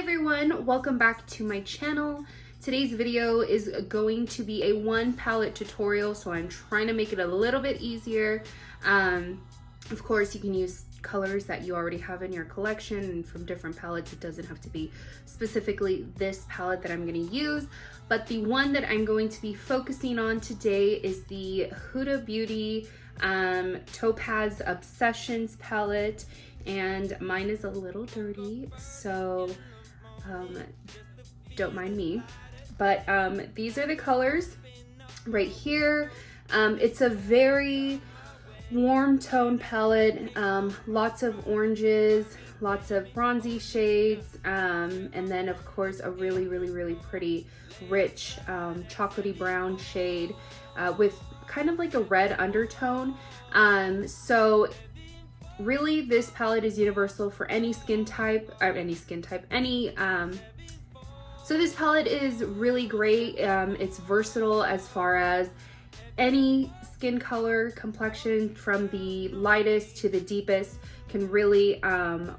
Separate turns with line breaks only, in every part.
everyone, welcome back to my channel. Today's video is going to be a one palette tutorial, so I'm trying to make it a little bit easier. Of course, you can use colors that you already have in your collection and from different palettes. It doesn't have to be specifically this palette that I'm going to use, but the one that I'm going to be focusing on today is the HUDA Beauty Topaz Obsessions palette, and mine is a little dirty, so don't mind me. But these are the colors right here. It's a very warm tone palette, lots of oranges, lots of bronzy shades, and then of course a really pretty rich chocolatey brown shade with kind of like a red undertone. So really this palette is universal for any skin type, so this palette is really great. It's versatile as far as any skin color, complexion, from the lightest to the deepest can really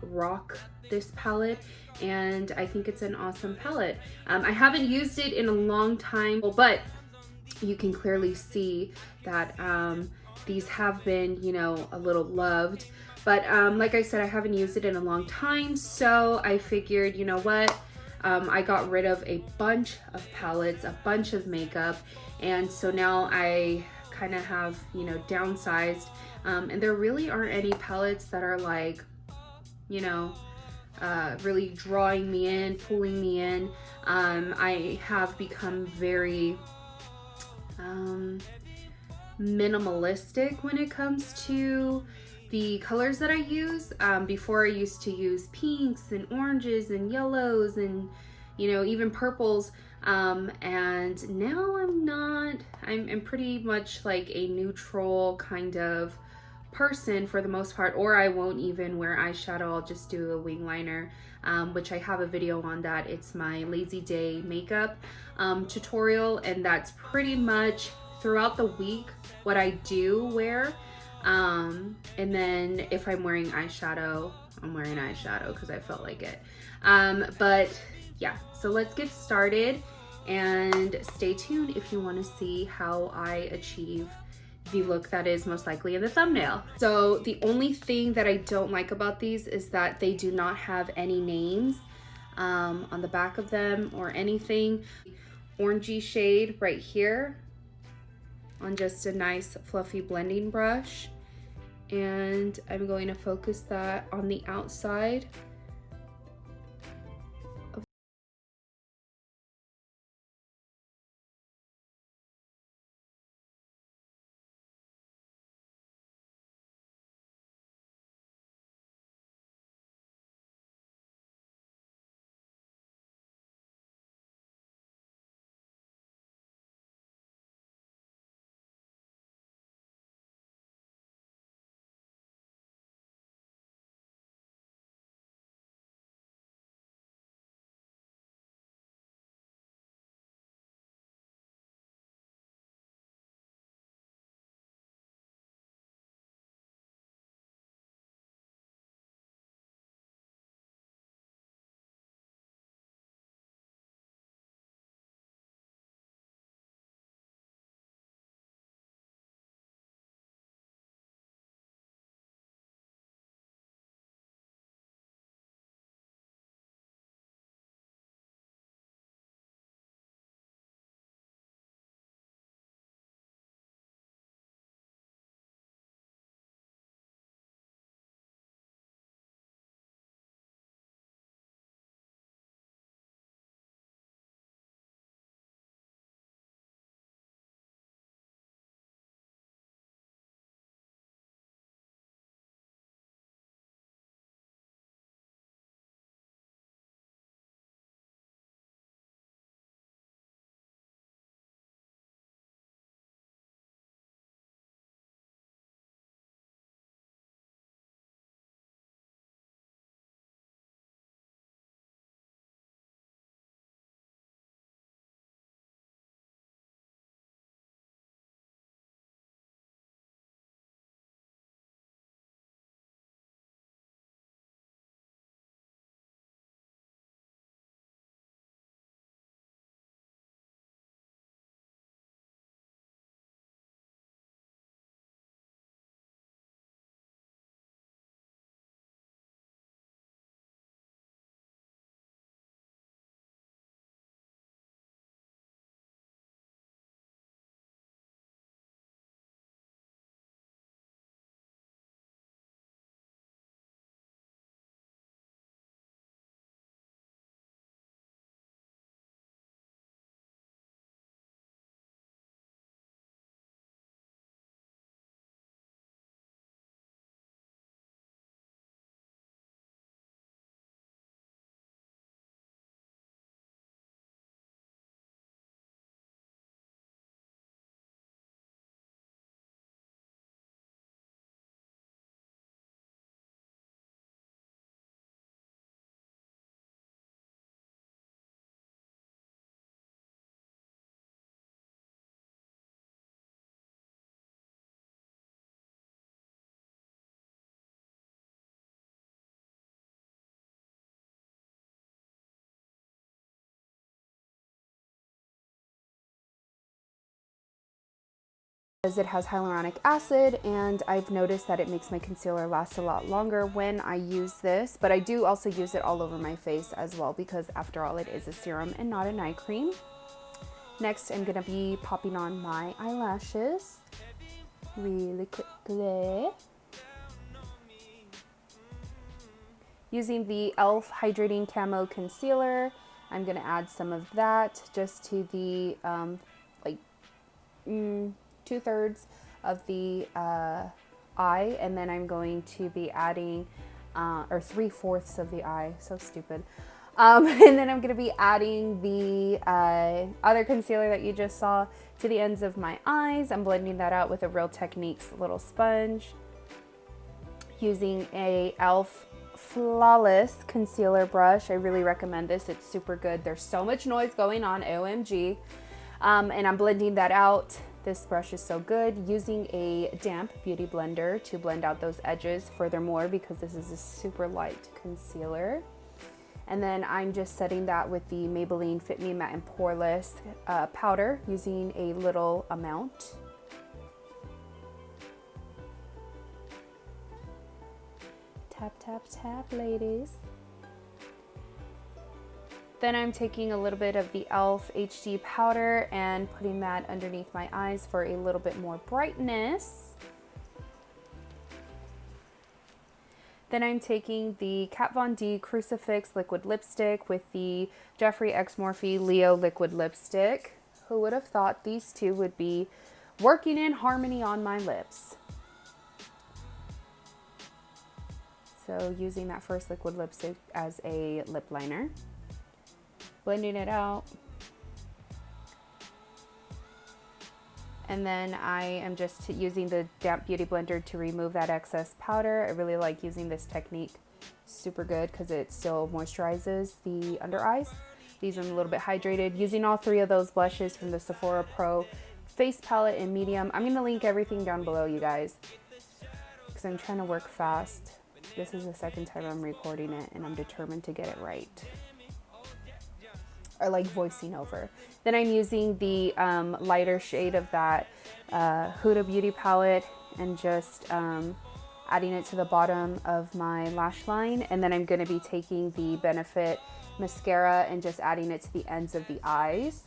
rock this palette, and I think it's an awesome palette. I haven't used it in a long time, but you can clearly see that these have been, you know, a little loved. But like I said, I haven't used it in a long time, so I figured, you know what, I got rid of a bunch of palettes, a bunch of makeup, and so now I kind of have, you know, downsized, and there really aren't any palettes that are like, you know, really drawing me in, pulling me in. I have become very minimalistic when it comes to the colors that I use. Before I used to use pinks and oranges and yellows and, you know, even purples, and now I'm not. I'm pretty much like a neutral kind of person for the most part, or I won't even wear eyeshadow. I'll just do a wing liner, which I have a video on that. It's my lazy day makeup tutorial, and that's pretty much throughout the week what I do wear. And then if I'm wearing eyeshadow, I'm wearing eyeshadow because I felt like it. But yeah, so let's get started and stay tuned if you want to see how I achieve the look that is most likely in the thumbnail. So the only thing that I don't like about these is that they do not have any names on the back of them or anything. Orangey shade right here on just a nice fluffy blending brush, and I'm going to focus that on the outside Because it has hyaluronic acid, and I've noticed that it makes my concealer last a lot longer when I use this. But I do also use it all over my face as well, because after all, it is a serum and not an eye cream. Next, I'm gonna be popping on my eyelashes really quickly. Using the e.l.f. Hydrating Camo Concealer, I'm gonna add some of that just to the like 2/3 of the eye, and then I'm going to be adding, or 3/4 of the eye, so stupid. And then I'm going to be adding the other concealer that you just saw to the ends of my eyes. I'm blending that out with a Real Techniques little sponge. Using a e.l.f. Flawless concealer brush. I really recommend this. It's super good. There's so much noise going on, OMG. And I'm blending that out. This brush is so good. Using a damp beauty blender to blend out those edges furthermore, because this is a super light concealer. And then I'm just setting that with the Maybelline Fit Me Matte and Poreless powder, using a little amount. Tap, tap, tap, ladies. Then I'm taking a little bit of the e.l.f. HD powder and putting that underneath my eyes for a little bit more brightness. Then I'm taking the Kat Von D Crucifix liquid lipstick with the Jeffree X Morphe Leo liquid lipstick. Who would have thought these two would be working in harmony on my lips? So using that first liquid lipstick as a lip liner. Blending it out. And then I am just using the damp beauty blender to remove that excess powder. I really like using this technique. Super good because it still moisturizes the under eyes. Leaves them a little bit hydrated. Using all three of those blushes from the Sephora Pro Face Palette in medium. I'm going to link everything down below, you guys, because I'm trying to work fast. This is the second time I'm recording it, and I'm determined to get it right. Or like voicing over. Then I'm using the lighter shade of that HUDA Beauty palette and just adding it to the bottom of my lash line. And then I'm going to be taking the Benefit mascara and just adding it to the ends of the eyes.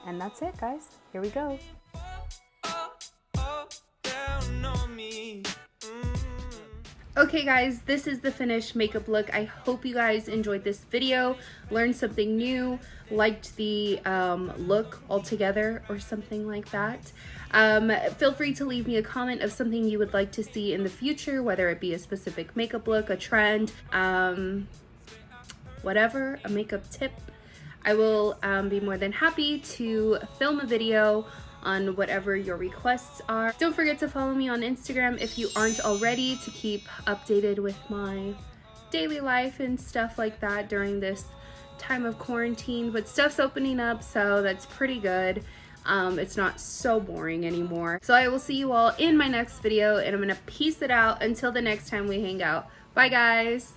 And that's it, guys. Here we go. Okay guys, this is the finished makeup look. I hope you guys enjoyed this video, learned something new, liked the look altogether or something like that. Feel free to leave me a comment of something you would like to see in the future, whether it be a specific makeup look, a trend, whatever, a makeup tip. I will be more than happy to film a video on whatever your requests are. Don't forget to follow me on Instagram if you aren't already, to keep updated with my daily life and stuff like that during this time of quarantine. But stuff's opening up, so that's pretty good. It's not so boring anymore. So I will see you all in my next video, and I'm gonna peace it out until the next time we hang out. Bye guys.